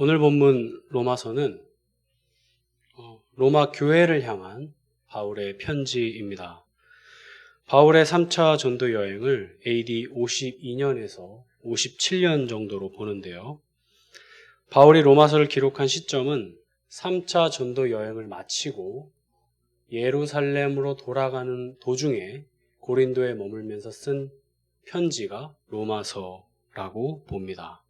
오늘 본문 로마서는 로마 교회를 향한 바울의 편지입니다. 바울의 3차 전도 여행을 AD 52년에서 57년 정도로 보는데요. 바울이 로마서를 기록한 시점은 3차 전도 여행을 마치고 예루살렘으로 돌아가는 도중에 고린도에 머물면서 쓴 편지가 로마서라고 봅니다.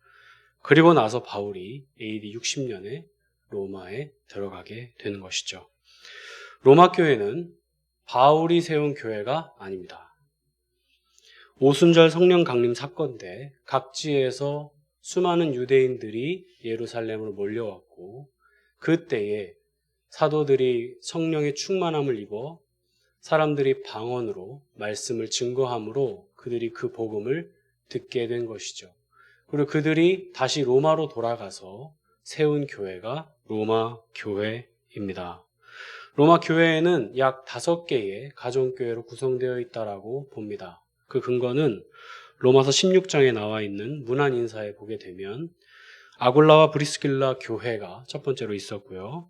그리고 나서 바울이 AD 60년에 로마에 들어가게 되는 것이죠. 로마 교회는 바울이 세운 교회가 아닙니다. 오순절 성령 강림 사건 때 각지에서 수많은 유대인들이 예루살렘으로 몰려왔고, 그때에 사도들이 성령의 충만함을 입어 사람들이 방언으로 말씀을 증거함으로 그들이 그 복음을 듣게 된 것이죠. 그리고 그들이 다시 로마로 돌아가서 세운 교회가 로마 교회입니다. 로마 교회에는 약 5개의 가정교회로 구성되어 있다고 봅니다. 그 근거는 로마서 16장에 나와 있는 문안 인사에 보게 되면 아굴라와 브리스길라 교회가 첫 번째로 있었고요.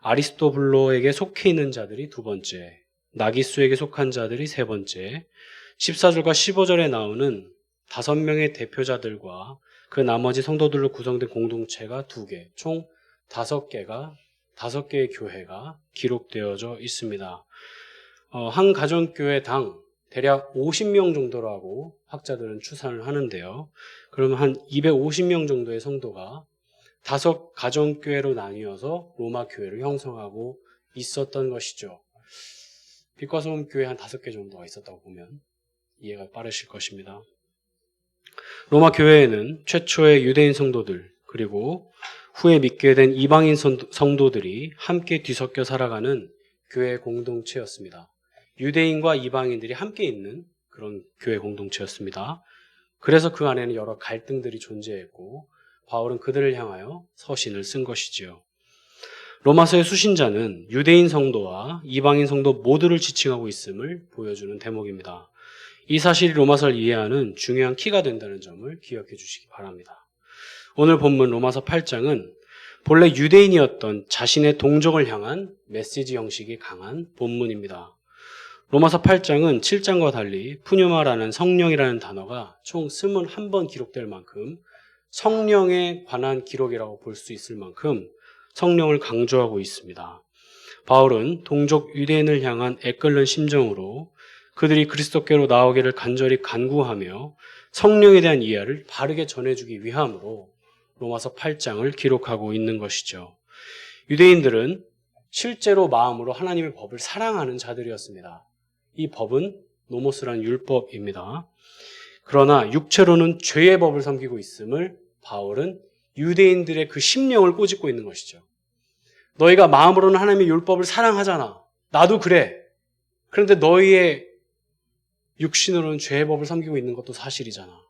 아리스토블로에게 속해 있는 자들이 두 번째, 나기수에게 속한 자들이 세 번째, 14절과 15절에 나오는 5명의 대표자들과 그 나머지 성도들로 구성된 공동체가 2개, 총 5개의 교회가 기록되어져 있습니다. 한 가정교회당 대략 50명 정도라고 학자들은 추산을 하는데요. 그러면 한 250명 정도의 성도가 5 가정교회로 나뉘어서 로마 교회를 형성하고 있었던 것이죠. 빛과 소금 교회 한 5개 정도가 있었다고 보면 이해가 빠르실 것입니다. 로마 교회에는 최초의 유대인 성도들, 그리고 후에 믿게 된 이방인 성도들이 함께 뒤섞여 살아가는 교회 공동체였습니다. 유대인과 이방인들이 함께 있는 그런 교회 공동체였습니다. 그래서 그 안에는 여러 갈등들이 존재했고 바울은 그들을 향하여 서신을 쓴 것이지요. 로마서의 수신자는 유대인 성도와 이방인 성도 모두를 지칭하고 있음을 보여주는 대목입니다. 이 사실이 로마서를 이해하는 중요한 키가 된다는 점을 기억해 주시기 바랍니다. 오늘 본문 로마서 8장은 본래 유대인이었던 자신의 동족을 향한 메시지 형식이 강한 본문입니다. 로마서 8장은 7장과 달리 푸뉴마라는 성령이라는 단어가 총 21번 기록될 만큼 성령에 관한 기록이라고 볼 수 있을 만큼 성령을 강조하고 있습니다. 바울은 동족 유대인을 향한 애끓는 심정으로 그들이 그리스도께로 나오기를 간절히 간구하며 성령에 대한 이해를 바르게 전해주기 위함으로 로마서 8장을 기록하고 있는 것이죠. 유대인들은 실제로 마음으로 하나님의 법을 사랑하는 자들이었습니다. 이 법은 노모스라는 율법입니다. 그러나 육체로는 죄의 법을 섬기고 있음을 바울은 유대인들의 그 심령을 꼬집고 있는 것이죠. 너희가 마음으로는 하나님의 율법을 사랑하잖아. 나도 그래. 그런데 너희의 육신으로는 죄의 법을 섬기고 있는 것도 사실이잖아.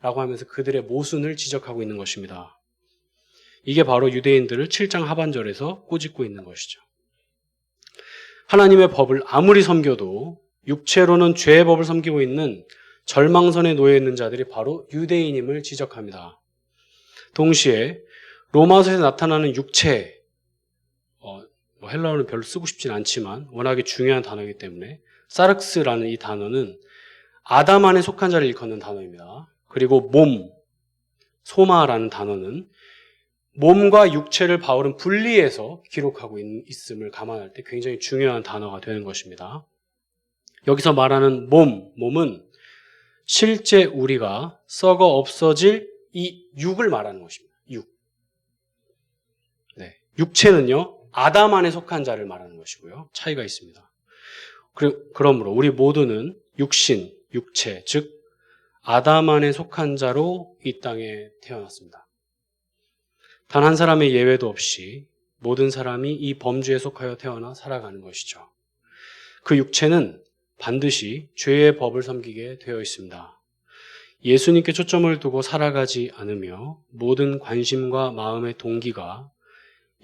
라고 하면서 그들의 모순을 지적하고 있는 것입니다. 이게 바로 유대인들을 7장 하반절에서 꼬집고 있는 것이죠. 하나님의 법을 아무리 섬겨도 육체로는 죄의 법을 섬기고 있는 절망선에 놓여 있는 자들이 바로 유대인임을 지적합니다. 동시에 로마서에서 나타나는 육체, 헬라어는 별로 쓰고 싶진 않지만 워낙에 중요한 단어이기 때문에 사르크스라는 이 단어는 아담 안에 속한 자를 일컫는 단어입니다. 그리고 몸, 소마라는 단어는 몸과 육체를 바울은 분리해서 기록하고 있음을 감안할 때 굉장히 중요한 단어가 되는 것입니다. 여기서 말하는 몸은 실제 우리가 썩어 없어질 이 육을 말하는 것입니다. 육. 네. 육체는요, 아담 안에 속한 자를 말하는 것이고요. 차이가 있습니다. 그러므로 우리 모두는 육신, 육체, 즉 아담 안에 속한 자로 이 땅에 태어났습니다. 단 한 사람의 예외도 없이 모든 사람이 이 범주에 속하여 태어나 살아가는 것이죠. 그 육체는 반드시 죄의 법을 섬기게 되어 있습니다. 예수님께 초점을 두고 살아가지 않으며 모든 관심과 마음의 동기가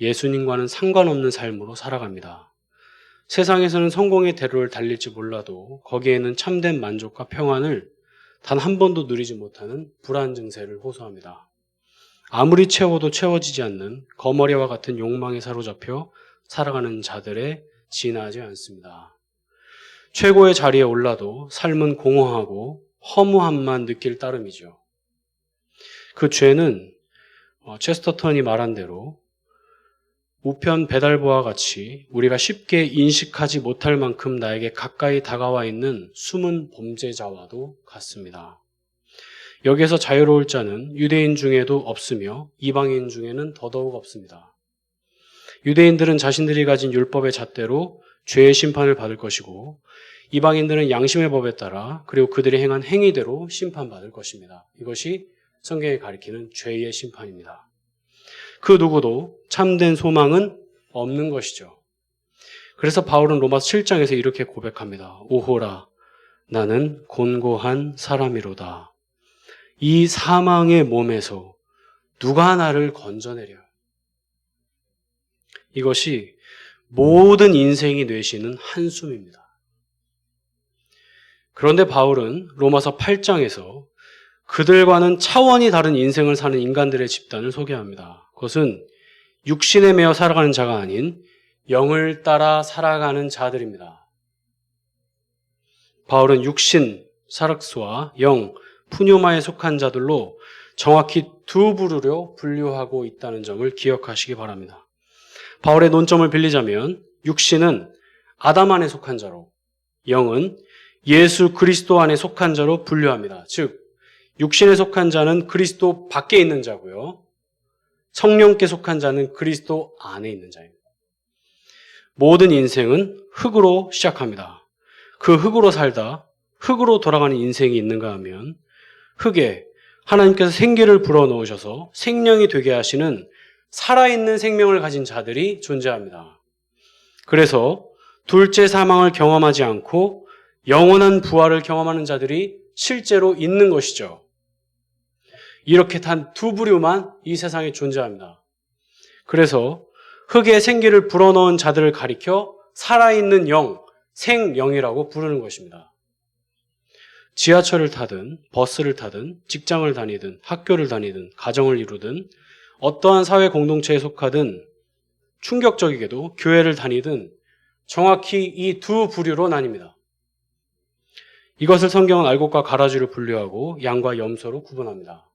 예수님과는 상관없는 삶으로 살아갑니다. 세상에서는 성공의 대로를 달릴지 몰라도 거기에는 참된 만족과 평안을 단 한 번도 누리지 못하는 불안 증세를 호소합니다. 아무리 채워도 채워지지 않는 거머리와 같은 욕망에 사로잡혀 살아가는 자들에 지나지 않습니다. 최고의 자리에 올라도 삶은 공허하고 허무함만 느낄 따름이죠. 그 죄는 체스터턴이 말한 대로 우편 배달부와 같이 우리가 쉽게 인식하지 못할 만큼 나에게 가까이 다가와 있는 숨은 범죄자와도 같습니다. 여기에서 자유로울 자는 유대인 중에도 없으며 이방인 중에는 더더욱 없습니다. 유대인들은 자신들이 가진 율법의 잣대로 죄의 심판을 받을 것이고 이방인들은 양심의 법에 따라 그리고 그들이 행한 행위대로 심판받을 것입니다. 이것이 성경이 가리키는 죄의 심판입니다. 그 누구도 참된 소망은 없는 것이죠. 그래서 바울은 로마서 7장에서 이렇게 고백합니다. 오호라, 나는 곤고한 사람이로다. 이 사망의 몸에서 누가 나를 건져내려? 이것이 모든 인생이 내쉬는 한숨입니다. 그런데 바울은 로마서 8장에서 그들과는 차원이 다른 인생을 사는 인간들의 집단을 소개합니다. 그것은 육신에 매여 살아가는 자가 아닌 영을 따라 살아가는 자들입니다. 바울은 육신, 사락스와 영, 푸뇨마에 속한 자들로 정확히 두 부류로 분류하고 있다는 점을 기억하시기 바랍니다. 바울의 논점을 빌리자면 육신은 아담 안에 속한 자로, 영은 예수 그리스도 안에 속한 자로 분류합니다. 즉 육신에 속한 자는 그리스도 밖에 있는 자고요. 성령께 속한 자는 그리스도 안에 있는 자입니다. 모든 인생은 흙으로 시작합니다. 그 흙으로 살다 흙으로 돌아가는 인생이 있는가 하면 흙에 하나님께서 생기를 불어넣으셔서 생명이 되게 하시는 살아있는 생명을 가진 자들이 존재합니다. 그래서 둘째 사망을 경험하지 않고 영원한 부활을 경험하는 자들이 실제로 있는 것이죠. 이렇게 단 두 부류만 이 세상에 존재합니다. 그래서 흙에 생기를 불어넣은 자들을 가리켜 살아있는 영, 생영이라고 부르는 것입니다. 지하철을 타든 버스를 타든 직장을 다니든 학교를 다니든 가정을 이루든 어떠한 사회 공동체에 속하든 충격적이게도 교회를 다니든 정확히 이 두 부류로 나뉩니다. 이것을 성경은 알곡과 가라지로 분류하고 양과 염소로 구분합니다.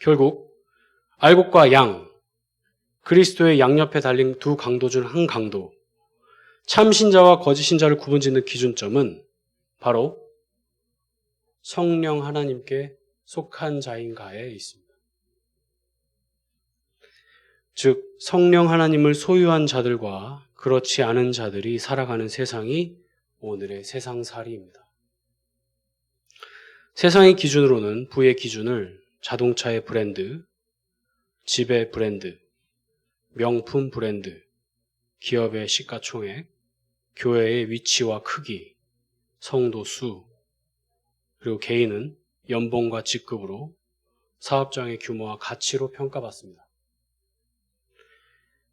결국 알곡과 양, 그리스도의 양옆에 달린 두 강도 중 한 강도, 참신자와 거짓신자를 구분짓는 기준점은 바로 성령 하나님께 속한 자인가에 있습니다. 즉 성령 하나님을 소유한 자들과 그렇지 않은 자들이 살아가는 세상이 오늘의 세상살이입니다. 세상의 기준으로는 부의 기준을 자동차의 브랜드, 집의 브랜드, 명품 브랜드, 기업의 시가총액, 교회의 위치와 크기, 성도 수, 그리고 개인은 연봉과 직급으로 사업장의 규모와 가치로 평가받습니다.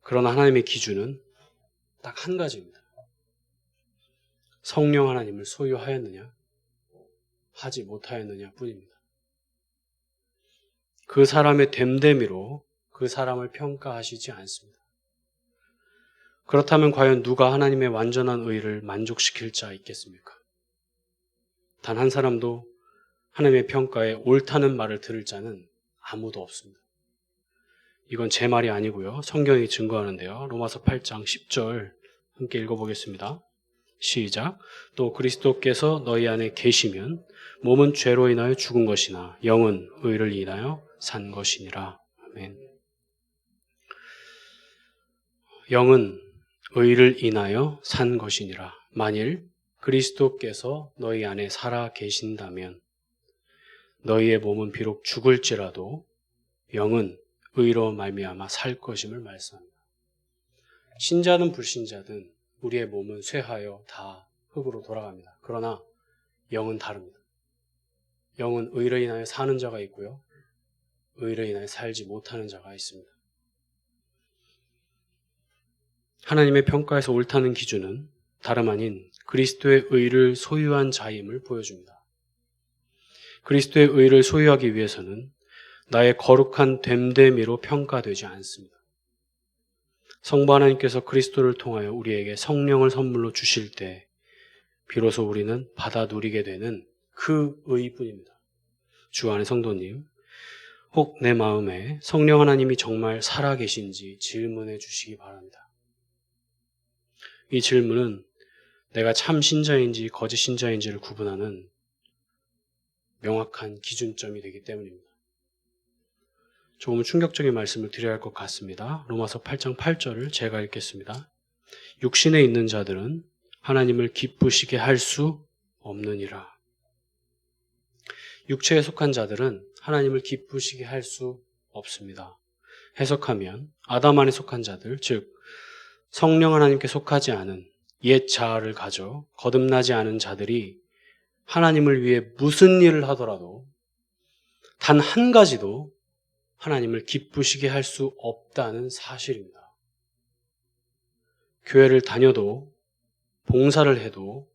그러나 하나님의 기준은 딱 한 가지입니다. 성령 하나님을 소유하였느냐, 하지 못하였느냐 뿐입니다. 그 사람의 됨됨이로 그 사람을 평가하시지 않습니다. 그렇다면 과연 누가 하나님의 완전한 의를 만족시킬 자 있겠습니까? 단 한 사람도 하나님의 평가에 옳다는 말을 들을 자는 아무도 없습니다. 이건 제 말이 아니고요. 성경이 증거하는데요. 로마서 8장 10절 함께 읽어보겠습니다. 시작. 또 그리스도께서 너희 안에 계시면 몸은 죄로 인하여 죽은 것이나 영은 의를 인하여 산 것이니라. 아멘. 영은 의를 인하여 산 것이니라. 만일 그리스도께서 너희 안에 살아 계신다면 너희의 몸은 비록 죽을지라도 영은 의로 말미암아 살 것임을 말씀합니다. 신자든 불신자든 우리의 몸은 쇠하여 다 흙으로 돌아갑니다. 그러나 영은 다릅니다. 영은 의로 인하여 사는 자가 있고요. 의로 인하여 살지 못하는 자가 있습니다. 하나님의 평가에서 옳다는 기준은 다름 아닌 그리스도의 의를 소유한 자임을 보여줍니다. 그리스도의 의를 소유하기 위해서는 나의 거룩한 됨됨이로 평가되지 않습니다. 성부 하나님께서 그리스도를 통하여 우리에게 성령을 선물로 주실 때 비로소 우리는 받아 누리게 되는 그 의뿐입니다. 주 안의 성도님, 혹 내 마음에 성령 하나님이 정말 살아계신지 질문해 주시기 바랍니다. 이 질문은 내가 참 신자인지 거짓 신자인지를 구분하는 명확한 기준점이 되기 때문입니다. 조금 충격적인 말씀을 드려야 할 것 같습니다. 로마서 8장 8절을 제가 읽겠습니다. 육신에 있는 자들은 하나님을 기쁘시게 할 수 없느니라. 육체에 속한 자들은 하나님을 기쁘시게 할 수 없습니다. 해석하면 아담 안에 속한 자들, 즉 성령 하나님께 속하지 않은 옛 자아를 가져 거듭나지 않은 자들이 하나님을 위해 무슨 일을 하더라도 단 한 가지도 하나님을 기쁘시게 할 수 없다는 사실입니다. 교회를 다녀도 봉사를 해도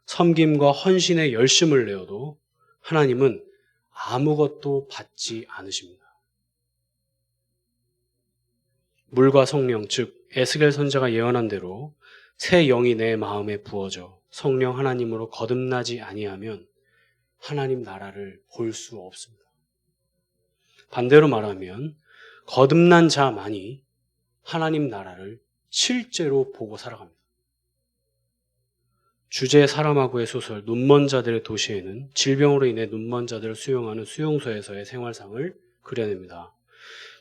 섬김과 헌신에 열심을 내어도 하나님은 아무것도 받지 않으십니다. 물과 성령, 즉 에스겔 선지자가 예언한 대로 새 영이 내 마음에 부어져 성령 하나님으로 거듭나지 아니하면 하나님 나라를 볼 수 없습니다. 반대로 말하면 거듭난 자만이 하나님 나라를 실제로 보고 살아갑니다. 주제 사람하고의 소설 눈먼 자들의 도시에는 질병으로 인해 눈먼 자들을 수용하는 수용소에서의 생활상을 그려냅니다.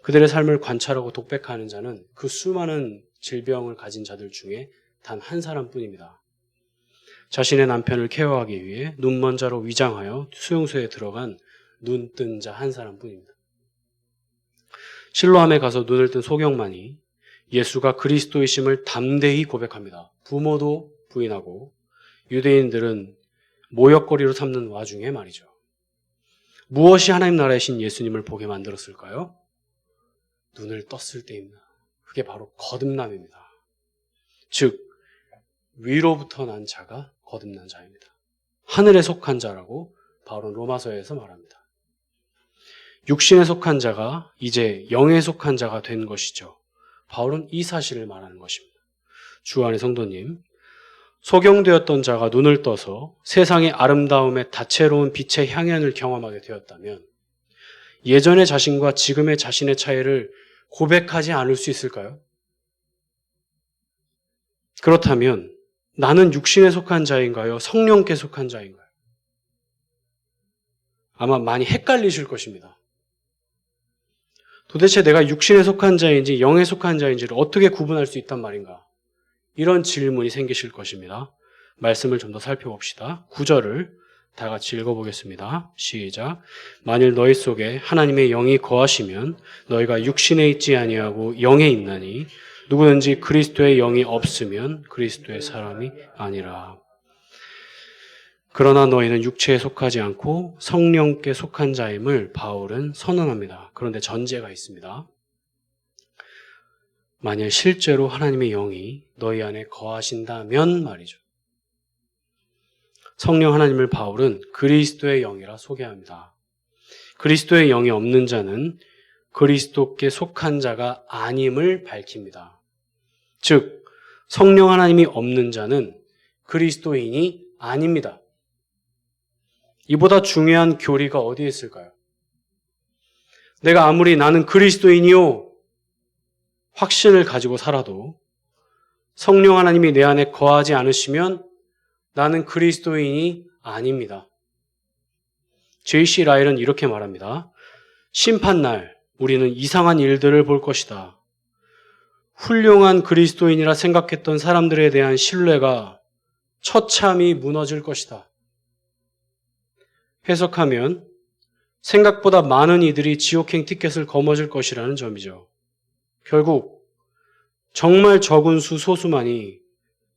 그들의 삶을 관찰하고 독백하는 자는 그 수많은 질병을 가진 자들 중에 단 한 사람뿐입니다. 자신의 남편을 케어하기 위해 눈먼 자로 위장하여 수용소에 들어간 눈뜬 자 한 사람뿐입니다. 실로암에 가서 눈을 뜬 소경만이 예수가 그리스도이심을 담대히 고백합니다. 부모도 부인하고 유대인들은 모욕거리로 삼는 와중에 말이죠. 무엇이 하나님 나라의 신 예수님을 보게 만들었을까요? 눈을 떴을 때입니다. 그게 바로 거듭남입니다. 즉 위로부터 난 자가 거듭난 자입니다. 하늘에 속한 자라고 바울은 로마서에서 말합니다. 육신에 속한 자가 이제 영에 속한 자가 된 것이죠. 바울은 이 사실을 말하는 것입니다. 주 안의 성도님, 소경되었던 자가 눈을 떠서 세상의 아름다움에 다채로운 빛의 향연을 경험하게 되었다면 예전의 자신과 지금의 자신의 차이를 고백하지 않을 수 있을까요? 그렇다면 나는 육신에 속한 자인가요? 성령께 속한 자인가요? 아마 많이 헷갈리실 것입니다. 도대체 내가 육신에 속한 자인지 영에 속한 자인지를 어떻게 구분할 수 있단 말인가? 이런 질문이 생기실 것입니다. 말씀을 좀 더 살펴봅시다. 9절을 다 같이 읽어보겠습니다. 시작. 만일 너희 속에 하나님의 영이 거하시면 너희가 육신에 있지 아니하고 영에 있나니 누구든지 그리스도의 영이 없으면 그리스도의 사람이 아니라. 그러나 너희는 육체에 속하지 않고 성령께 속한 자임을 바울은 선언합니다. 그런데 전제가 있습니다. 만일 실제로 하나님의 영이 너희 안에 거하신다면 말이죠. 성령 하나님을 바울은 그리스도의 영이라 소개합니다. 그리스도의 영이 없는 자는 그리스도께 속한 자가 아님을 밝힙니다. 즉 성령 하나님이 없는 자는 그리스도인이 아닙니다. 이보다 중요한 교리가 어디에 있을까요? 내가 아무리 나는 그리스도인이요 확신을 가지고 살아도 성령 하나님이 내 안에 거하지 않으시면 나는 그리스도인이 아닙니다. J.C. 라일은 이렇게 말합니다. 심판날 우리는 이상한 일들을 볼 것이다. 훌륭한 그리스도인이라 생각했던 사람들에 대한 신뢰가 처참히 무너질 것이다. 해석하면 생각보다 많은 이들이 지옥행 티켓을 거머쥘 것이라는 점이죠. 결국 정말 적은 수 소수만이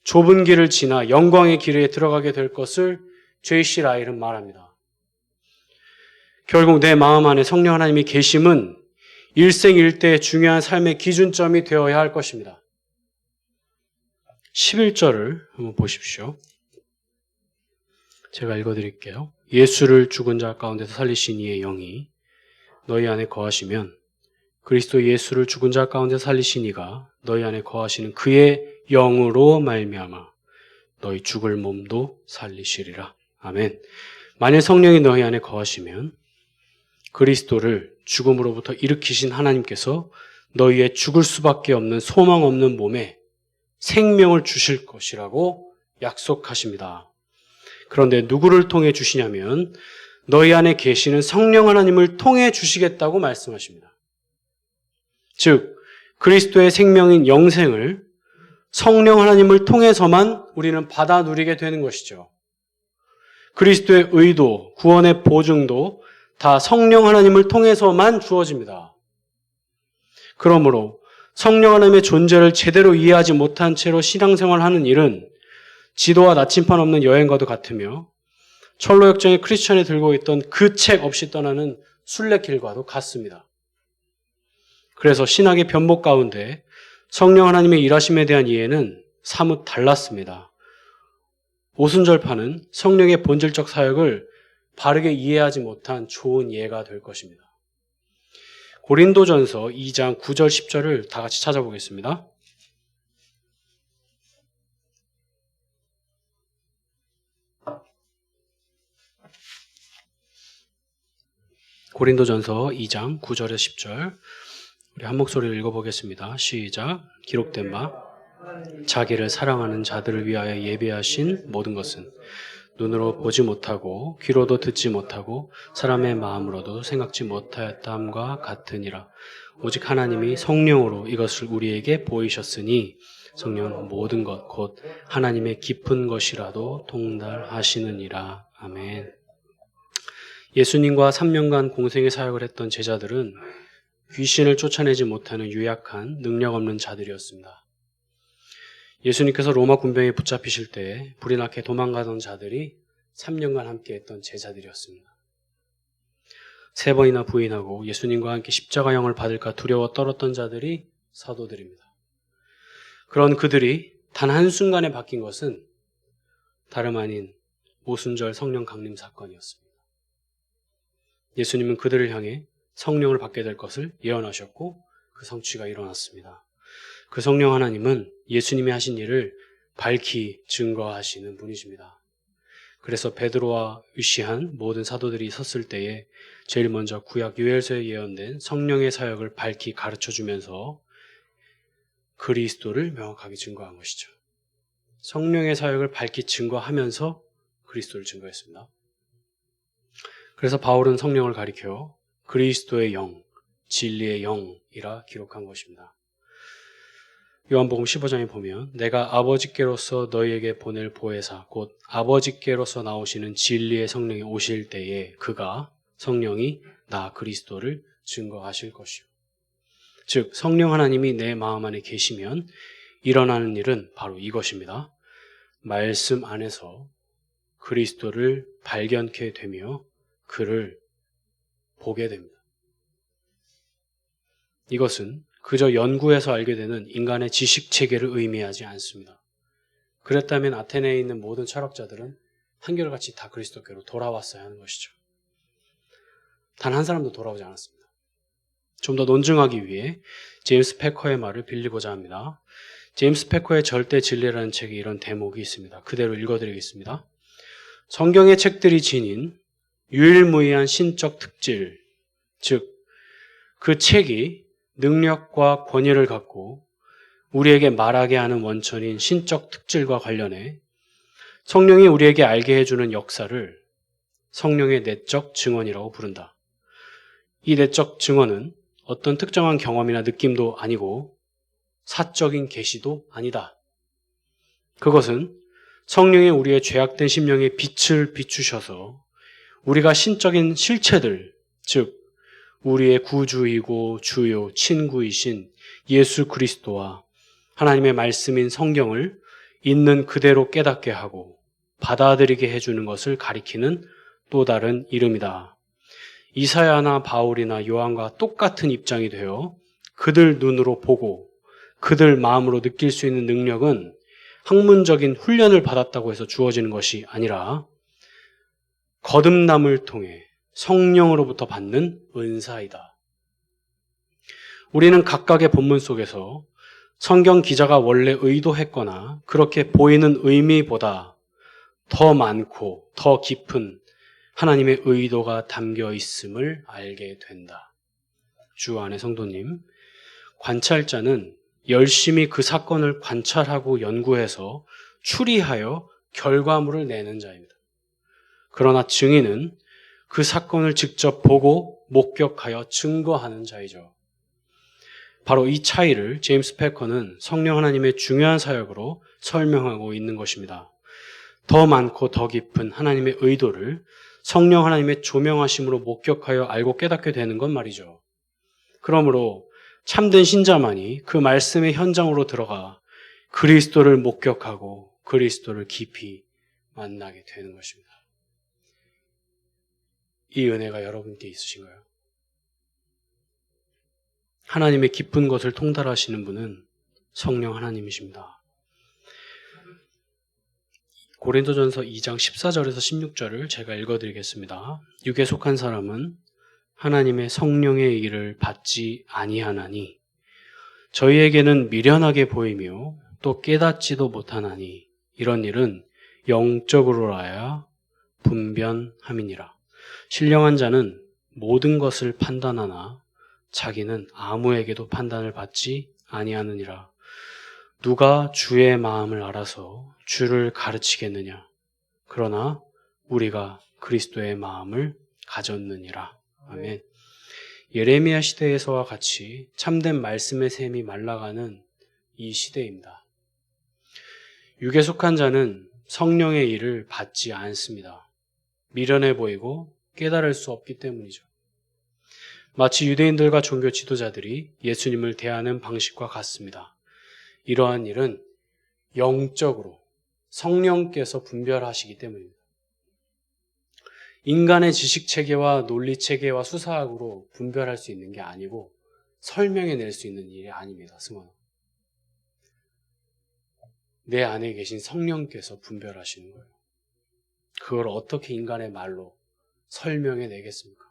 좁은 길을 지나 영광의 길에 들어가게 될 것을 J.C. 라일은 말합니다. 결국 내 마음 안에 성령 하나님이 계심은 일생일대의 중요한 삶의 기준점이 되어야 할 것입니다. 11절을 한번 보십시오. 제가 읽어드릴게요. 예수를 죽은 자 가운데서 살리신 이의 영이 너희 안에 거하시면 그리스도 예수를 죽은 자 가운데 살리신 이가 너희 안에 거하시는 그의 영으로 말미암아 너희 죽을 몸도 살리시리라. 아멘. 만일 성령이 너희 안에 거하시면 그리스도를 죽음으로부터 일으키신 하나님께서 너희의 죽을 수밖에 없는 소망 없는 몸에 생명을 주실 것이라고 약속하십니다. 그런데 누구를 통해 주시냐면 너희 안에 계시는 성령 하나님을 통해 주시겠다고 말씀하십니다. 즉 그리스도의 생명인 영생을 성령 하나님을 통해서만 우리는 받아 누리게 되는 것이죠. 그리스도의 의도, 구원의 보증도 다 성령 하나님을 통해서만 주어집니다. 그러므로 성령 하나님의 존재를 제대로 이해하지 못한 채로 신앙생활하는 일은 지도와 나침판 없는 여행과도 같으며 철로역정의 크리스천이 들고 있던 그 책 없이 떠나는 순례길과도 같습니다. 그래서 신학의 변목 가운데 성령 하나님의 일하심에 대한 이해는 사뭇 달랐습니다. 오순절파는 성령의 본질적 사역을 바르게 이해하지 못한 좋은 예가 될 것입니다. 고린도전서 2장 9절 10절을 다 같이 찾아보겠습니다. 고린도전서 2장 9절에서 10절 우리 한 목소리로 읽어보겠습니다. 시작. 기록된 바 자기를 사랑하는 자들을 위하여 예비하신 모든 것은 눈으로 보지 못하고 귀로도 듣지 못하고 사람의 마음으로도 생각지 못하였다함과 같으니라. 오직 하나님이 성령으로 이것을 우리에게 보이셨으니 성령은 모든 것 곧 하나님의 깊은 것이라도 통달하시느니라. 아멘. 예수님과 3년간 공생의 사역을 했던 제자들은 귀신을 쫓아내지 못하는 유약한 능력 없는 자들이었습니다. 예수님께서 로마 군병에 붙잡히실 때 불이 나게 도망가던 자들이 3년간 함께했던 제자들이었습니다. 3번이나 부인하고 예수님과 함께 십자가형을 받을까 두려워 떨었던 자들이 사도들입니다. 그런 그들이 단 한순간에 바뀐 것은 다름 아닌 오순절 성령 강림 사건이었습니다. 예수님은 그들을 향해 성령을 받게 될 것을 예언하셨고 그 성취가 일어났습니다. 그 성령 하나님은 예수님이 하신 일을 밝히 증거하시는 분이십니다. 그래서 베드로와 의시한 모든 사도들이 섰을 때에 제일 먼저 구약 요엘서에 예언된 성령의 사역을 밝히 가르쳐주면서 그리스도를 명확하게 증거한 것이죠. 성령의 사역을 밝히 증거하면서 그리스도를 증거했습니다. 그래서 바울은 성령을 가리켜 그리스도의 영, 진리의 영이라 기록한 것입니다. 요한복음 15장에 보면 내가 아버지께로서 너희에게 보낼 보혜사 곧 아버지께로서 나오시는 진리의 성령이 오실 때에 그가 성령이 나 그리스도를 증거하실 것이요. 즉 성령 하나님이 내 마음 안에 계시면 일어나는 일은 바로 이것입니다. 말씀 안에서 그리스도를 발견케 되며 그를 보게 됩니다. 이것은 그저 연구해서 알게 되는 인간의 지식 체계를 의미하지 않습니다. 그랬다면 아테네에 있는 모든 철학자들은 한결같이 다 그리스도께로 돌아왔어야 하는 것이죠. 단 한 사람도 돌아오지 않았습니다. 좀 더 논증하기 위해 제임스 패커의 말을 빌리고자 합니다. 제임스 패커의 절대 진리라는 책에 이런 대목이 있습니다. 그대로 읽어드리겠습니다. 성경의 책들이 지닌 유일무이한 신적 특질, 즉 그 책이 능력과 권위를 갖고 우리에게 말하게 하는 원천인 신적 특질과 관련해 성령이 우리에게 알게 해주는 역사를 성령의 내적 증언이라고 부른다. 이 내적 증언은 어떤 특정한 경험이나 느낌도 아니고 사적인 계시도 아니다. 그것은 성령이 우리의 죄악된 심령에 빛을 비추셔서 우리가 신적인 실체들, 즉 우리의 구주이고 주요 친구이신 예수 그리스도와 하나님의 말씀인 성경을 있는 그대로 깨닫게 하고 받아들이게 해주는 것을 가리키는 또 다른 이름이다. 이사야나 바울이나 요한과 똑같은 입장이 되어 그들 눈으로 보고 그들 마음으로 느낄 수 있는 능력은 학문적인 훈련을 받았다고 해서 주어지는 것이 아니라 거듭남을 통해 성령으로부터 받는 은사이다. 우리는 각각의 본문 속에서 성경 기자가 원래 의도했거나 그렇게 보이는 의미보다 더 많고 더 깊은 하나님의 의도가 담겨 있음을 알게 된다. 주 안의 성도님, 관찰자는 열심히 그 사건을 관찰하고 연구해서 추리하여 결과물을 내는 자입니다. 그러나 증인은 그 사건을 직접 보고 목격하여 증거하는 자이죠. 바로 이 차이를 제임스 패커는 성령 하나님의 중요한 사역으로 설명하고 있는 것입니다. 더 많고 더 깊은 하나님의 의도를 성령 하나님의 조명하심으로 목격하여 알고 깨닫게 되는 건 말이죠. 그러므로 참된 신자만이 그 말씀의 현장으로 들어가 그리스도를 목격하고 그리스도를 깊이 만나게 되는 것입니다. 이 은혜가 여러분께 있으신가요? 하나님의 깊은 것을 통달하시는 분은 성령 하나님이십니다. 고린도전서 2장 14절에서 16절을 제가 읽어드리겠습니다. 육에 속한 사람은 하나님의 성령의 일을 받지 아니하나니 저희에게는 미련하게 보이며 또 깨닫지도 못하나니 이런 일은 영적으로라야 분변함이니라. 신령한 자는 모든 것을 판단하나 자기는 아무에게도 판단을 받지 아니하느니라. 누가 주의 마음을 알아서 주를 가르치겠느냐? 그러나 우리가 그리스도의 마음을 가졌느니라. 아멘. 예레미야 시대에서와 같이 참된 말씀의 샘이 말라가는 이 시대입니다. 육에 속한 자는 성령의 일을 받지 않습니다. 미련해 보이고 깨달을 수 없기 때문이죠. 마치 유대인들과 종교 지도자들이 예수님을 대하는 방식과 같습니다. 이러한 일은 영적으로 성령께서 분별하시기 때문입니다. 인간의 지식체계와 논리체계와 수사학으로 분별할 수 있는 게 아니고 설명해낼 수 있는 일이 아닙니다. 승원아. 내 안에 계신 성령께서 분별하시는 거예요. 그걸 어떻게 인간의 말로 설명해내겠습니까?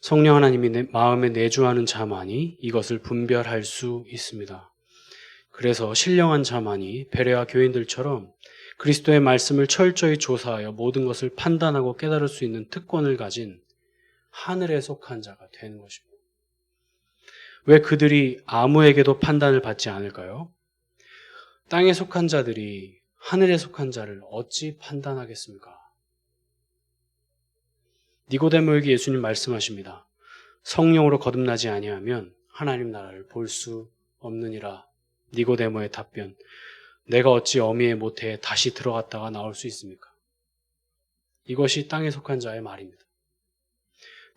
성령 하나님이 내 마음에 내주하는 자만이 이것을 분별할 수 있습니다. 그래서 신령한 자만이 베레아 교인들처럼 그리스도의 말씀을 철저히 조사하여 모든 것을 판단하고 깨달을 수 있는 특권을 가진 하늘에 속한 자가 되는 것입니다. 왜 그들이 아무에게도 판단을 받지 않을까요? 땅에 속한 자들이 하늘에 속한 자를 어찌 판단하겠습니까? 니고데모에게 예수님 말씀하십니다. 성령으로 거듭나지 아니하면 하나님 나라를 볼 수 없느니라. 니고데모의 답변. 내가 어찌 어미의 모태에 다시 들어갔다가 나올 수 있습니까? 이것이 땅에 속한 자의 말입니다.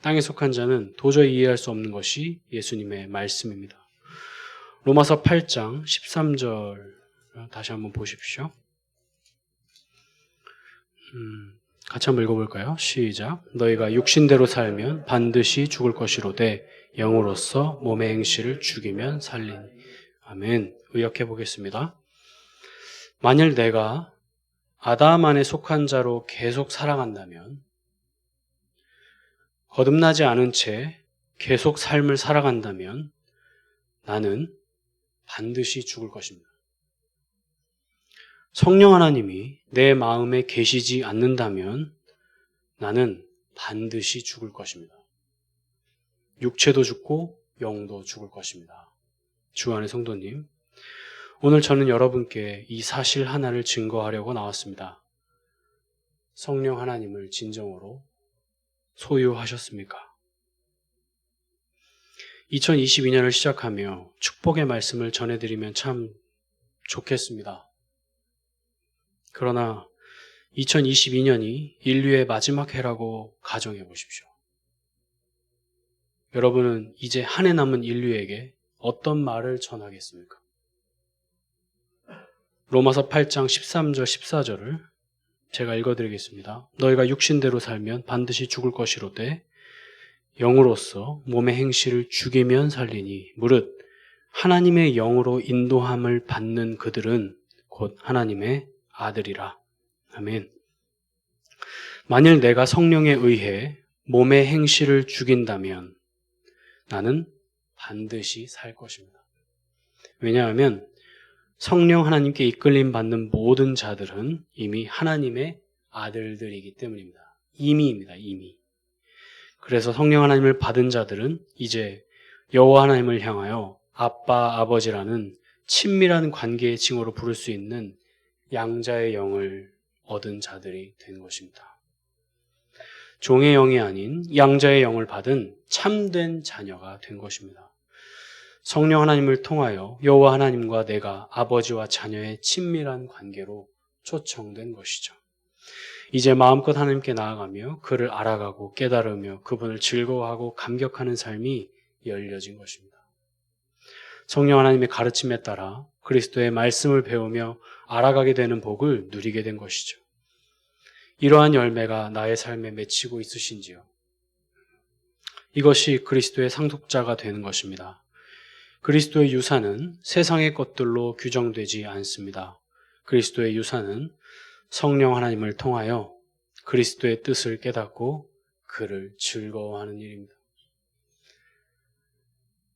땅에 속한 자는 도저히 이해할 수 없는 것이 예수님의 말씀입니다. 로마서 8장 13절 다시 한번 보십시오. 같이 한번 읽어볼까요? 시작. 너희가 육신대로 살면 반드시 죽을 것이로되 영으로서 몸의 행실을 죽이면 살리니. 아멘. 의역해 보겠습니다. 만일 내가 아담 안에 속한 자로 계속 살아간다면, 거듭나지 않은 채 계속 삶을 살아간다면 나는 반드시 죽을 것입니다. 성령 하나님이 내 마음에 계시지 않는다면 나는 반드시 죽을 것입니다. 육체도 죽고 영도 죽을 것입니다. 주 안의 성도님, 오늘 저는 여러분께 이 사실 하나를 증거하려고 나왔습니다. 성령 하나님을 진정으로 소유하셨습니까? 2022년을 시작하며 축복의 말씀을 전해드리면 참 좋겠습니다. 그러나 2022년이 인류의 마지막 해라고 가정해 보십시오. 여러분은 이제 한 해 남은 인류에게 어떤 말을 전하겠습니까? 로마서 8장 13절 14절을 제가 읽어드리겠습니다. 너희가 육신대로 살면 반드시 죽을 것이로되 영으로서 몸의 행실을 죽이면 살리니 무릇 하나님의 영으로 인도함을 받는 그들은 곧 하나님의 아들이라. 아멘. 만일 내가 성령에 의해 몸의 행실을 죽인다면 나는 반드시 살 것입니다. 왜냐하면 성령 하나님께 이끌림 받는 모든 자들은 이미 하나님의 아들들이기 때문입니다. 이미입니다. 이미. 그래서 성령 하나님을 받은 자들은 이제 여호와 하나님을 향하여 아빠, 아버지라는 친밀한 관계의 칭호로 부를 수 있는 양자의 영을 얻은 자들이 된 것입니다. 종의 영이 아닌 양자의 영을 받은 참된 자녀가 된 것입니다. 성령 하나님을 통하여 여호와 하나님과 내가 아버지와 자녀의 친밀한 관계로 초청된 것이죠. 이제 마음껏 하나님께 나아가며 그를 알아가고 깨달으며 그분을 즐거워하고 감격하는 삶이 열려진 것입니다. 성령 하나님의 가르침에 따라 그리스도의 말씀을 배우며 알아가게 되는 복을 누리게 된 것이죠. 이러한 열매가 나의 삶에 맺히고 있으신지요? 이것이 그리스도의 상속자가 되는 것입니다. 그리스도의 유산은 세상의 것들로 규정되지 않습니다. 그리스도의 유산은 성령 하나님을 통하여 그리스도의 뜻을 깨닫고 그를 즐거워하는 일입니다.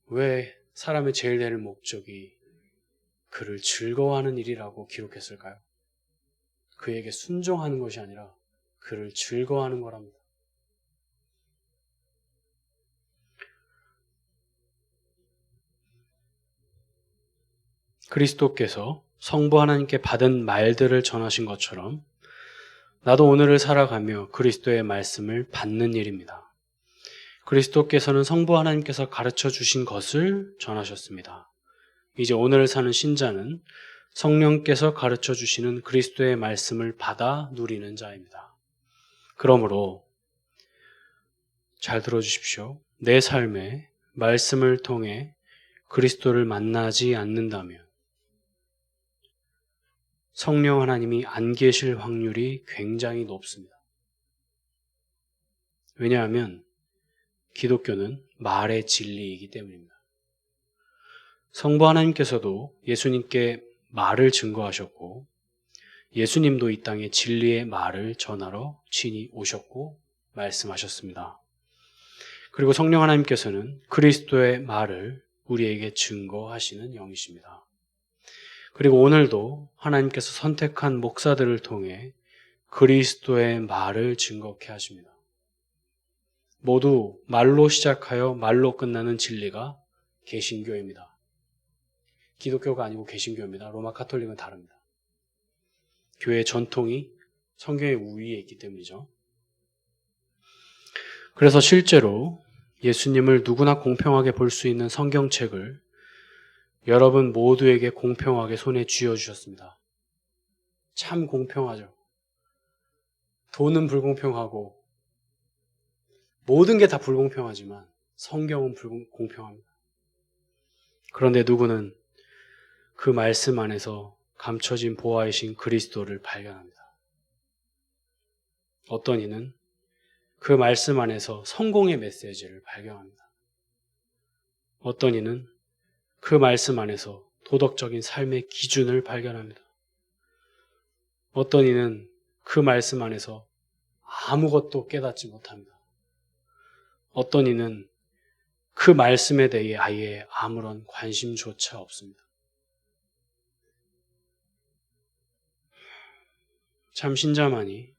왜 사람의 제일 되는 목적이 그를 즐거워하는 일이라고 기록했을까요? 그에게 순종하는 것이 아니라 그를 즐거워하는 거랍니다. 그리스도께서 성부 하나님께 받은 말들을 전하신 것처럼 나도 오늘을 살아가며 그리스도의 말씀을 받는 일입니다. 그리스도께서는 성부 하나님께서 가르쳐 주신 것을 전하셨습니다. 이제 오늘을 사는 신자는 성령께서 가르쳐 주시는 그리스도의 말씀을 받아 누리는 자입니다. 그러므로 잘 들어주십시오. 내 삶에 말씀을 통해 그리스도를 만나지 않는다면 성령 하나님이 안 계실 확률이 굉장히 높습니다. 왜냐하면 기독교는 말의 진리이기 때문입니다. 성부 하나님께서도 예수님께 말을 증거하셨고 예수님도 이 땅에 진리의 말을 전하러 친히 오셨고 말씀하셨습니다. 그리고 성령 하나님께서는 그리스도의 말을 우리에게 증거하시는 영이십니다. 그리고 오늘도 하나님께서 선택한 목사들을 통해 그리스도의 말을 증거케 하십니다. 모두 말로 시작하여 말로 끝나는 진리가 개신교입니다. 기독교가 아니고 개신교입니다. 로마 카톨릭은 다릅니다. 교회의 전통이 성경의 우위에 있기 때문이죠. 그래서 실제로 예수님을 누구나 공평하게 볼 수 있는 성경책을 여러분 모두에게 공평하게 손에 쥐어주셨습니다. 참 공평하죠. 돈은 불공평하고 모든 게 다 불공평하지만 성경은 공평합니다. 그런데 누구는 그 말씀 안에서 감춰진 보화이신 그리스도를 발견합니다. 어떤 이는 그 말씀 안에서 성공의 메시지를 발견합니다. 어떤 이는 그 말씀 안에서 도덕적인 삶의 기준을 발견합니다. 어떤 이는 그 말씀 안에서 아무것도 깨닫지 못합니다. 어떤 이는 그 말씀에 대해 아예 아무런 관심조차 없습니다. 참 신자만이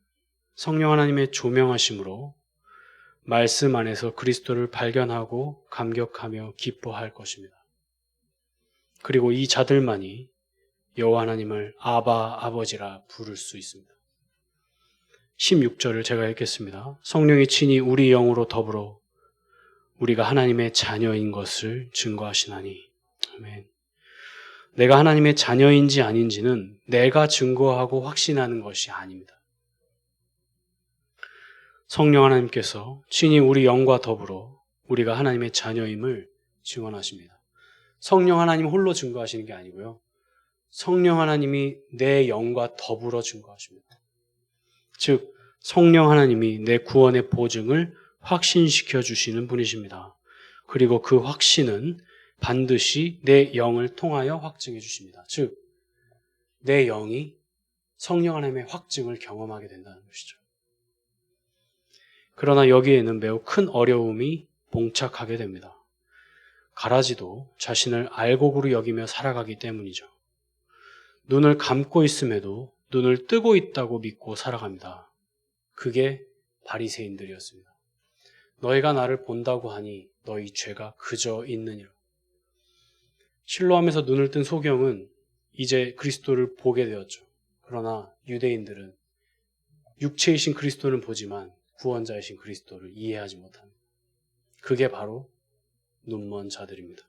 성령 하나님의 조명하심으로 말씀 안에서 그리스도를 발견하고 감격하며 기뻐할 것입니다. 그리고 이 자들만이 여호와 하나님을 아바 아버지라 부를 수 있습니다. 16절을 제가 읽겠습니다. 성령이 친히 우리 영으로 더불어 우리가 하나님의 자녀인 것을 증거하시나니. 아멘. 내가 하나님의 자녀인지 아닌지는 내가 증거하고 확신하는 것이 아닙니다. 성령 하나님께서 친히 우리 영과 더불어 우리가 하나님의 자녀임을 증언하십니다. 성령 하나님 홀로 증거하시는 게 아니고요. 성령 하나님이 내 영과 더불어 증거하십니다. 즉 성령 하나님이 내 구원의 보증을 확신시켜 주시는 분이십니다. 그리고 그 확신은 반드시 내 영을 통하여 확증해 주십니다. 즉 내 영이 성령 하나님의 확증을 경험하게 된다는 것이죠. 그러나 여기에는 매우 큰 어려움이 봉착하게 됩니다. 가라지도 자신을 알곡으로 여기며 살아가기 때문이죠. 눈을 감고 있음에도 눈을 뜨고 있다고 믿고 살아갑니다. 그게 바리새인들이었습니다. 너희가 나를 본다고 하니 너희 죄가 그저 있느니라. 실로암에서 눈을 뜬 소경은 이제 그리스도를 보게 되었죠. 그러나 유대인들은 육체이신 그리스도는 보지만 구원자이신 그리스도를 이해하지 못합니다. 그게 바로 눈먼 자들입니다.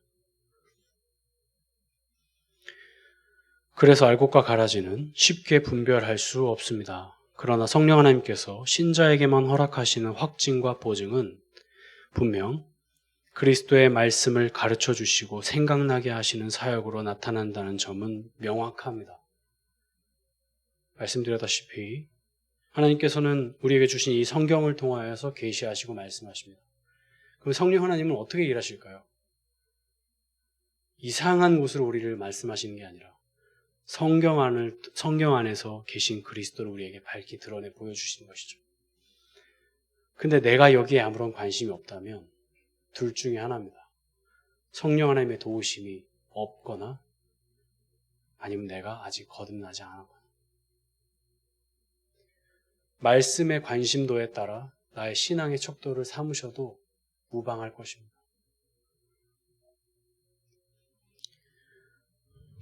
그래서 알곡과 가라지는 쉽게 분별할 수 없습니다. 그러나 성령 하나님께서 신자에게만 허락하시는 확증과 보증은 분명 그리스도의 말씀을 가르쳐 주시고 생각나게 하시는 사역으로 나타난다는 점은 명확합니다. 말씀드렸다시피 하나님께서는 우리에게 주신 이 성경을 통하여서 계시하시고 말씀하십니다. 그럼 성령 하나님은 어떻게 일하실까요? 이상한 곳으로 우리를 말씀하시는 게 아니라 성경 안에서 계신 그리스도를 우리에게 밝히 드러내 보여주시는 것이죠. 근데 내가 여기에 아무런 관심이 없다면 둘 중에 하나입니다. 성령 하나님의 도우심이 없거나 아니면 내가 아직 거듭나지 않았거나. 말씀의 관심도에 따라 나의 신앙의 척도를 삼으셔도 무방할 것입니다.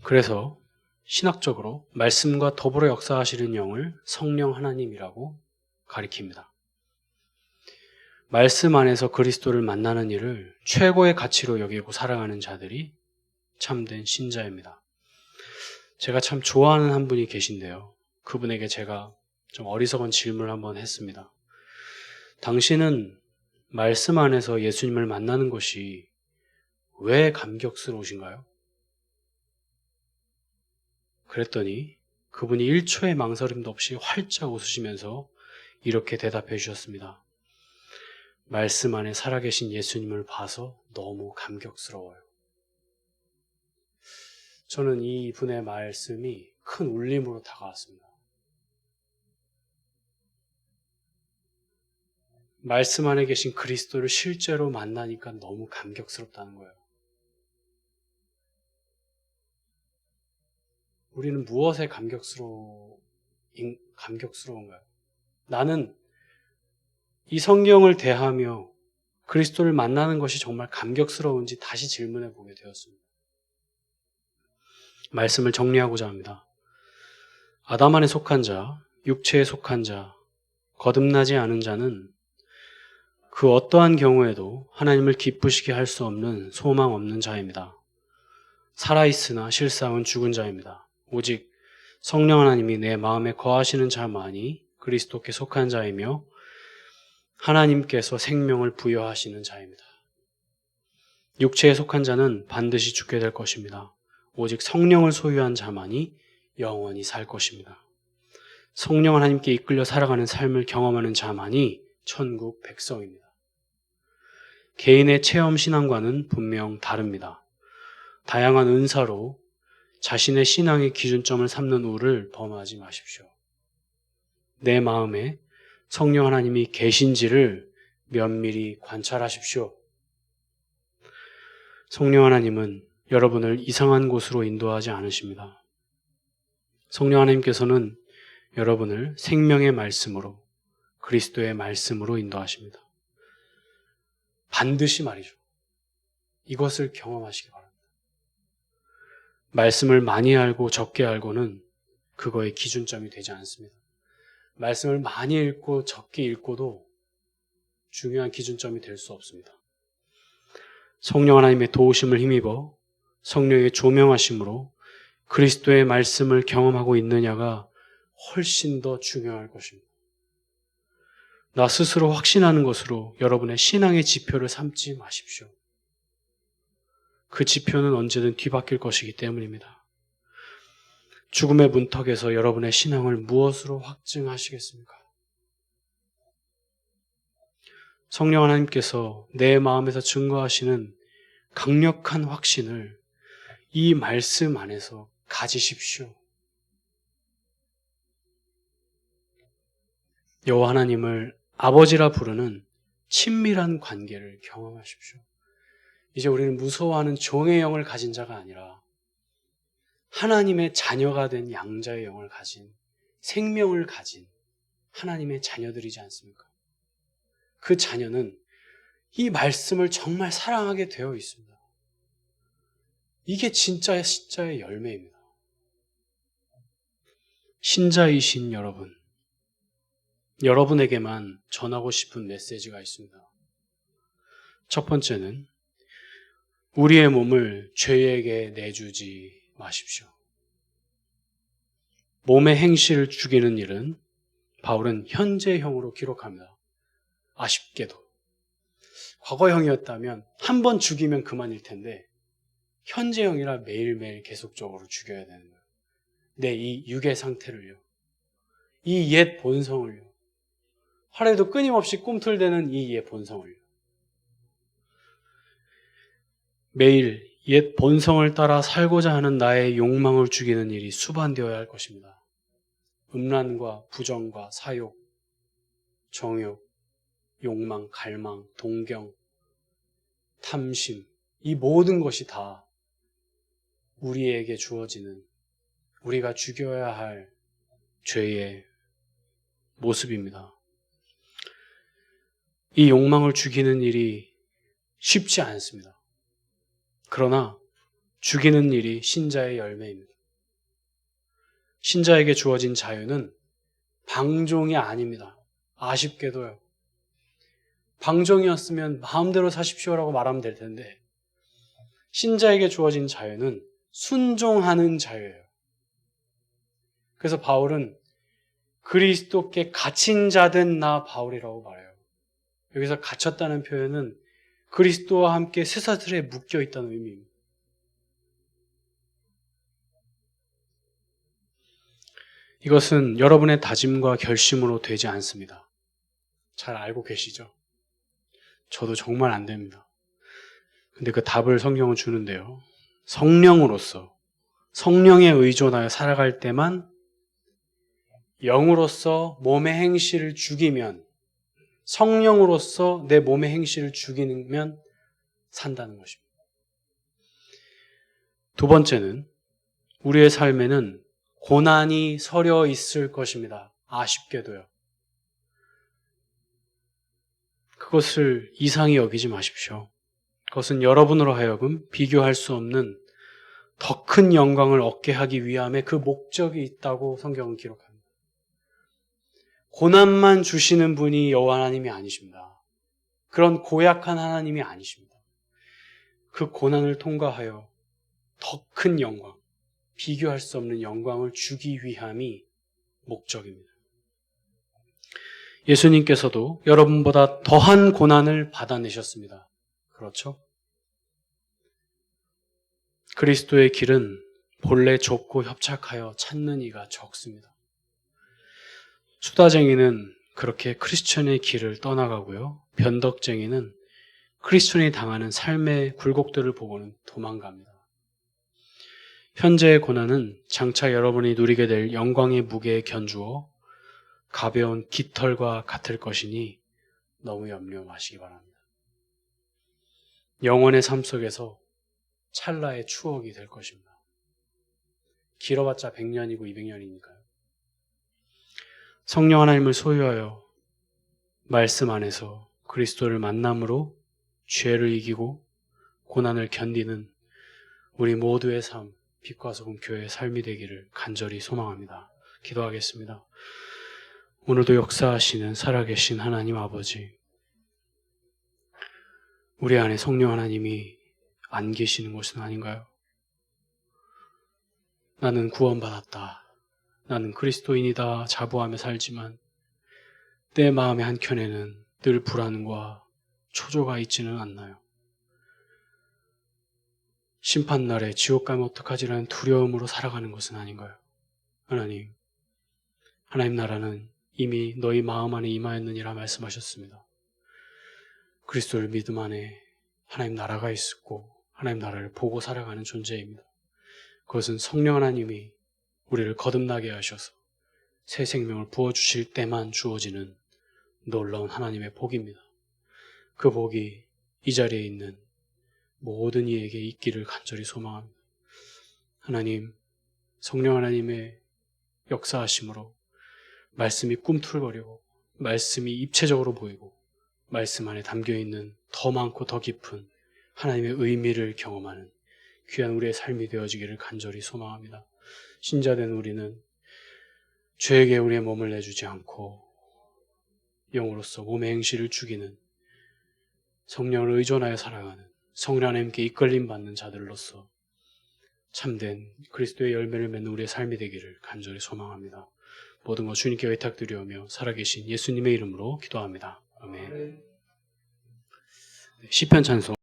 그래서 신학적으로 말씀과 더불어 역사하시는 영을 성령 하나님이라고 가리킵니다. 말씀 안에서 그리스도를 만나는 일을 최고의 가치로 여기고 살아가는 자들이 참된 신자입니다. 제가 참 좋아하는 한 분이 계신데요. 그분에게 제가 좀 어리석은 질문을 한번 했습니다. 당신은 말씀 안에서 예수님을 만나는 것이 왜 감격스러우신가요? 그랬더니 그분이 1초의 망설임도 없이 활짝 웃으시면서 이렇게 대답해 주셨습니다. 말씀 안에 살아계신 예수님을 봐서 너무 감격스러워요. 저는 이 분의 말씀이 큰 울림으로 다가왔습니다. 말씀 안에 계신 그리스도를 실제로 만나니까 너무 감격스럽다는 거예요. 우리는 무엇에 감격스러운가요? 나는 이 성경을 대하며 그리스도를 만나는 것이 정말 감격스러운지 다시 질문해 보게 되었습니다. 말씀을 정리하고자 합니다. 아담 안에 속한 자, 육체에 속한 자, 거듭나지 않은 자는 그 어떠한 경우에도 하나님을 기쁘시게 할 수 없는 소망 없는 자입니다. 살아있으나 실상은 죽은 자입니다. 오직 성령 하나님이 내 마음에 거하시는 자만이 그리스도께 속한 자이며 하나님께서 생명을 부여하시는 자입니다. 육체에 속한 자는 반드시 죽게 될 것입니다. 오직 성령을 소유한 자만이 영원히 살 것입니다. 성령 하나님께 이끌려 살아가는 삶을 경험하는 자만이 천국 백성입니다. 개인의 체험 신앙과는 분명 다릅니다. 다양한 은사로 자신의 신앙의 기준점을 삼는 우를 범하지 마십시오. 내 마음에 성령 하나님이 계신지를 면밀히 관찰하십시오. 성령 하나님은 여러분을 이상한 곳으로 인도하지 않으십니다. 성령 하나님께서는 여러분을 생명의 말씀으로, 그리스도의 말씀으로 인도하십니다. 반드시 말이죠. 이것을 경험하시기 바랍니다. 말씀을 많이 알고 적게 알고는 그거의 기준점이 되지 않습니다. 말씀을 많이 읽고 적게 읽고도 중요한 기준점이 될 수 없습니다. 성령 하나님의 도우심을 힘입어 성령의 조명하심으로 그리스도의 말씀을 경험하고 있느냐가 훨씬 더 중요할 것입니다. 나 스스로 확신하는 것으로 여러분의 신앙의 지표를 삼지 마십시오. 그 지표는 언제든 뒤바뀔 것이기 때문입니다. 죽음의 문턱에서 여러분의 신앙을 무엇으로 확증하시겠습니까? 성령 하나님께서 내 마음에서 증거하시는 강력한 확신을 이 말씀 안에서 가지십시오. 여호와 하나님을 아버지라 부르는 친밀한 관계를 경험하십시오. 이제 우리는 무서워하는 종의 영을 가진 자가 아니라 하나님의 자녀가 된 양자의 영을 가진, 생명을 가진 하나님의 자녀들이지 않습니까? 그 자녀는 이 말씀을 정말 사랑하게 되어 있습니다. 이게 진짜의 신자의 열매입니다. 신자이신 여러분, 여러분에게만 전하고 싶은 메시지가 있습니다. 첫 번째는 우리의 몸을 죄에게 내주지 마십시오. 몸의 행실을 죽이는 일은 바울은 현재형으로 기록합니다. 아쉽게도. 과거형이었다면 한 번 죽이면 그만일 텐데 현재형이라 매일매일 계속적으로 죽여야 되는 거예요. 내 이 육의 상태를요. 이 옛 본성을요. 하루에도 끊임없이 꿈틀대는 이 옛 본성을요. 매일 옛 본성을 따라 살고자 하는 나의 욕망을 죽이는 일이 수반되어야 할 것입니다. 음란과 부정과 사욕, 정욕, 욕망, 갈망, 동경, 탐심, 이 모든 것이 다 우리에게 주어지는, 우리가 죽여야 할 죄의 모습입니다. 이 욕망을 죽이는 일이 쉽지 않습니다. 그러나 죽이는 일이 신자의 열매입니다. 신자에게 주어진 자유는 방종이 아닙니다. 아쉽게도요. 방종이었으면 마음대로 사십시오라고 말하면 될 텐데 신자에게 주어진 자유는 순종하는 자유예요. 그래서 바울은 그리스도께 갇힌 자된 나 바울이라고 말해요. 여기서 갇혔다는 표현은 그리스도와 함께 쇠사슬에 묶여 있다는 의미입니다. 이것은 여러분의 다짐과 결심으로 되지 않습니다. 잘 알고 계시죠? 저도 정말 안 됩니다. 근데 그 답을 성경은 주는데요. 성령으로서, 성령에 의존하여 살아갈 때만 영으로서 몸의 행실을 죽이면, 성령으로서 내 몸의 행실을 죽이면 산다는 것입니다. 두 번째는 우리의 삶에는 고난이 서려 있을 것입니다. 아쉽게도요. 그것을 이상히 여기지 마십시오. 그것은 여러분으로 하여금 비교할 수 없는 더 큰 영광을 얻게 하기 위함에 그 목적이 있다고 성경은 기록합니다. 고난만 주시는 분이 여호와 하나님이 아니십니다. 그런 고약한 하나님이 아니십니다. 그 고난을 통과하여 더 큰 영광, 비교할 수 없는 영광을 주기 위함이 목적입니다. 예수님께서도 여러분보다 더한 고난을 받아내셨습니다. 그렇죠? 그리스도의 길은 본래 좁고 협착하여 찾는 이가 적습니다. 수다쟁이는 그렇게 크리스천의 길을 떠나가고요. 변덕쟁이는 크리스천이 당하는 삶의 굴곡들을 보고는 도망갑니다. 현재의 고난은 장차 여러분이 누리게 될 영광의 무게에 견주어 가벼운 깃털과 같을 것이니 너무 염려 마시기 바랍니다. 영원의 삶 속에서 찰나의 추억이 될 것입니다. 길어봤자 100년이고 200년이니까요. 성령 하나님을 소유하여 말씀 안에서 그리스도를 만남으로 죄를 이기고 고난을 견디는 우리 모두의 삶, 빛과 소금 교회의 삶이 되기를 간절히 소망합니다. 기도하겠습니다. 오늘도 역사하시는 살아계신 하나님 아버지, 우리 안에 성령 하나님이 안 계시는 것은 아닌가요? 나는 구원받았다. 나는 그리스도인이다. 자부하며 살지만 내 마음의 한켠에는 늘 불안과 초조가 있지는 않나요? 심판날에 지옥 가면 어떡하지라는 두려움으로 살아가는 것은 아닌가요? 하나님, 하나님 나라는 이미 너희 마음 안에 임하였느니라 말씀하셨습니다. 그리스도를 믿음 안에 하나님 나라가 있었고 하나님 나라를 보고 살아가는 존재입니다. 그것은 성령 하나님이 우리를 거듭나게 하셔서 새 생명을 부어주실 때만 주어지는 놀라운 하나님의 복입니다. 그 복이 이 자리에 있는 모든 이에게 있기를 간절히 소망합니다. 하나님, 성령 하나님의 역사하심으로 말씀이 꿈틀거리고 말씀이 입체적으로 보이고 말씀 안에 담겨있는 더 많고 더 깊은 하나님의 의미를 경험하는 귀한 우리의 삶이 되어지기를 간절히 소망합니다. 신자된 우리는 죄에게 우리의 몸을 내주지 않고 영으로서 몸의 행실을 죽이는 성령을 의존하여 살아가는 성령 하나님께 이끌림 받는 자들로서 참된 그리스도의 열매를 맺는 우리의 삶이 되기를 간절히 소망합니다. 모든 것 주님께 의탁드리오며 살아계신 예수님의 이름으로 기도합니다. 아멘. 시편 찬송